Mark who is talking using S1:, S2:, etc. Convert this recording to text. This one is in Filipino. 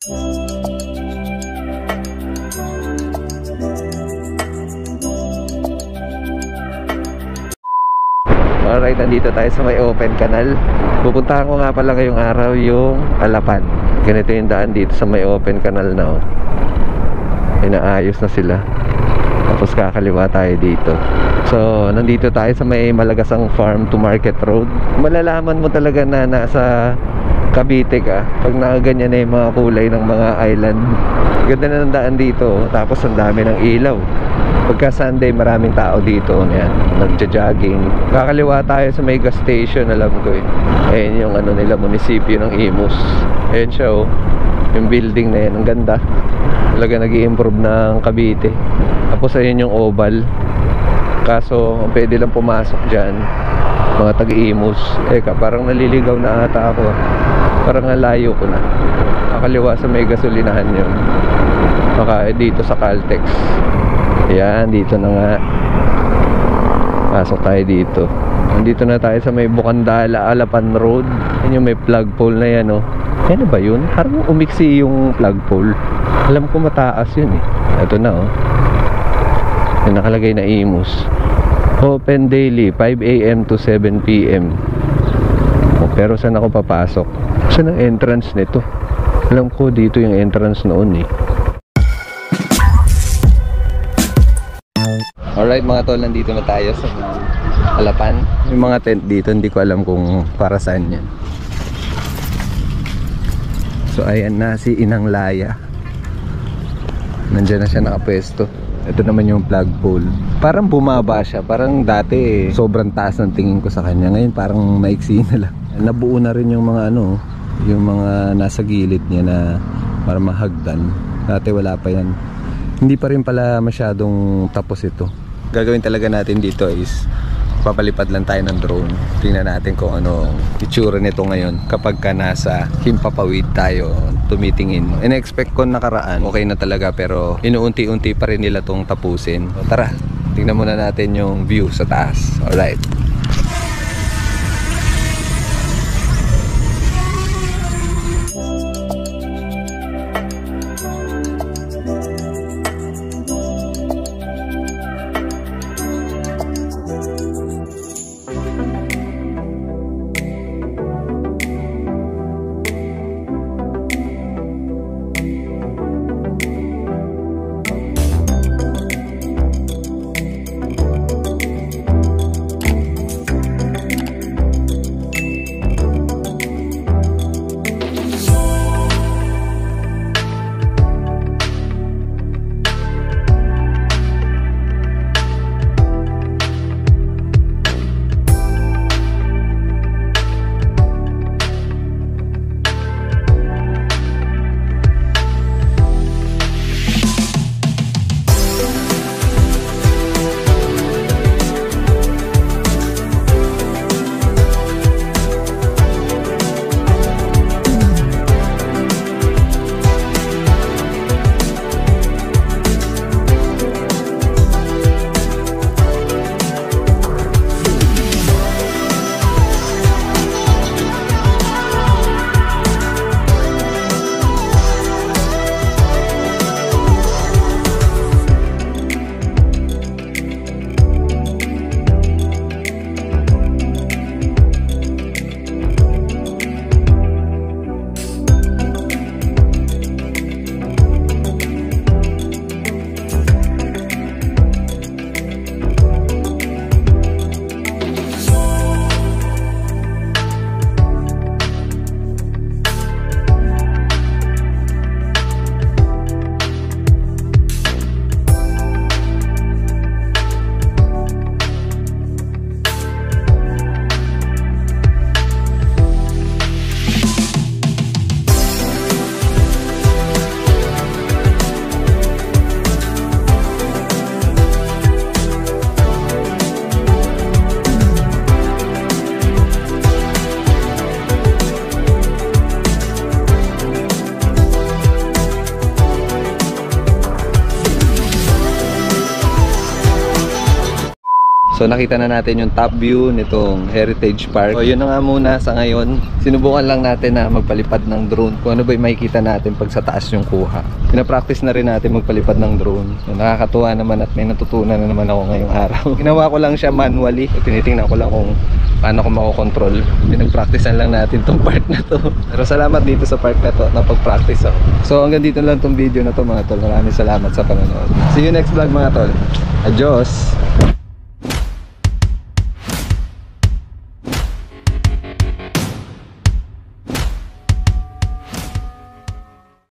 S1: Alright, nandito tayo sa may open canal. Pupuntahan ko nga pala ngayong araw yung Alapan. Ganito yung daan dito sa may open canal na, oh. Inaayos na sila. Tapos kakaliwa tayo dito. So, nandito tayo sa may Malagasang Farm to Market Road. Malalaman mo talaga na nasa Cavite ka pag nakaganyan na yung mga kulay ng mga island. Ganda na ng daan dito. Tapos ang dami ng ilaw. Pagka Sunday, maraming tao dito. Yan, nagja-jogging. Kakaliwa tayo sa may gas station, alam ko eh. Ayan yung ano nila, munisipyo ng Imus. Ayan siya, oh. Yung building na yan, ang ganda. Talaga nag-i-improve ng Cavite. Tapos ayun yung oval. Kaso pwede lang pumasok dyan mga taga-Imus. Eka, parang naliligaw na ata ako. Parang nalayo ko na. Kakaliwa sa may gasolinahan yun. Baka dito sa Caltex. Ayan, dito na nga. Pasok tayo dito. Nandito na tayo sa may Bukandala, Alapan Road. Yan yung may flagpole na yan, oh. Ano ba yun? Parang umiksi yung flagpole. Alam ko mataas yun eh. Ito na, oh. Yung nakalagay na Imus. Open daily 5 AM to 7 PM. Oh, pero saan ako papasok? Saan ang entrance nito? Alam ko dito yung entrance noon eh. Alright mga tol, nandito na tayo sa Alapan. Yung mga tent dito, hindi ko alam kung para saan yan. So ayan na si Inang Laya. Nandiyan na siya nakapwesto. Ito naman yung flagpole. Parang bumaba siya. Parang dati sobrang taas ng tingin ko sa kanya. Ngayon parang maiksi na lang. Nabuo na rin yung mga ano, yung mga nasa gilid niya na para mahagdan. Dati wala pa yan. Hindi pa rin pala masyadong tapos ito. Gagawin talaga natin dito is papalipad lang tayo ng drone. Tingnan natin kung ano itsura nito ngayon kapag ka nasa Himpapawid tayo tumitingin. In-expect ko nakaraan okay na talaga, pero inuunti-unti pa rin nila tong tapusin. So, tara, tingnan muna natin yung view sa taas. Alright. So nakita na natin yung top view nitong Heritage Park. So yun na nga muna sa ngayon. Sinubukan lang natin na magpalipad ng drone. Kung ano ba yung makikita natin pag sa taas yung kuha. Pinapractice na rin natin magpalipad ng drone. So nakakatuwa naman at may natutunan na naman ako ngayong araw. Ginawa ko lang siya manually. Tinitingnan ko lang kung paano ko makokontrol. Pinag-practice lang natin tong part na to. Pero salamat dito sa part na to na pag-practice ako. So hanggang dito lang tong video na to mga tol. Maraming salamat sa panonood. See you next vlog mga tol. Adios!